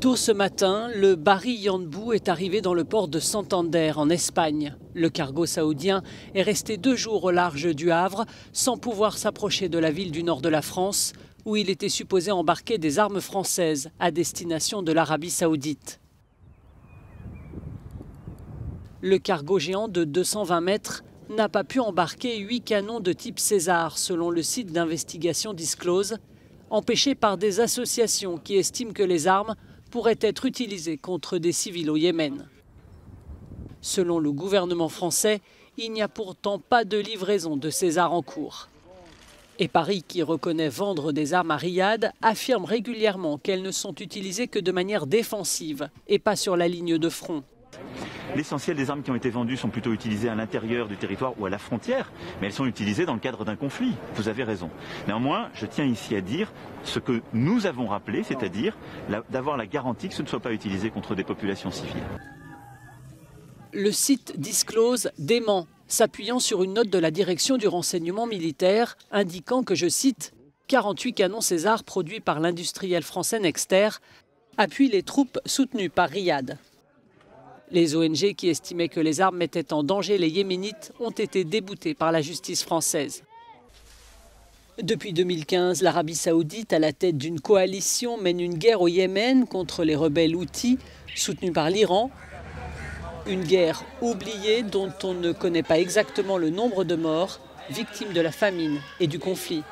Tôt ce matin, le Bahri Yanbu est arrivé dans le port de Santander, en Espagne. Le cargo saoudien est resté 2 jours au large du Havre, sans pouvoir s'approcher de la ville du nord de la France, où il était supposé embarquer des armes françaises à destination de l'Arabie saoudite. Le cargo géant de 220 mètres n'a pas pu embarquer 8 canons de type César, selon le site d'investigation Disclose, empêchés par des associations qui estiment que les armes pourraient être utilisées contre des civils au Yémen. Selon le gouvernement français, il n'y a pourtant pas de livraison de César en cours. Et Paris, qui reconnaît vendre des armes à Riyad, affirme régulièrement qu'elles ne sont utilisées que de manière défensive et pas sur la ligne de front. L'essentiel des armes qui ont été vendues sont plutôt utilisées à l'intérieur du territoire ou à la frontière, mais elles sont utilisées dans le cadre d'un conflit. Vous avez raison. Néanmoins, je tiens ici à dire ce que nous avons rappelé, c'est-à-dire d'avoir la garantie que ce ne soit pas utilisé contre des populations civiles. Le site Disclose dément, s'appuyant sur une note de la direction du renseignement militaire indiquant que, je cite, « 48 canons César produits par l'industriel français Nexter appuient les troupes soutenues par Riyad ». Les ONG qui estimaient que les armes mettaient en danger les Yéménites ont été déboutées par la justice française. Depuis 2015, l'Arabie saoudite, à la tête d'une coalition, mène une guerre au Yémen contre les rebelles houthis, soutenus par l'Iran. Une guerre oubliée dont on ne connaît pas exactement le nombre de morts, victimes de la famine et du conflit.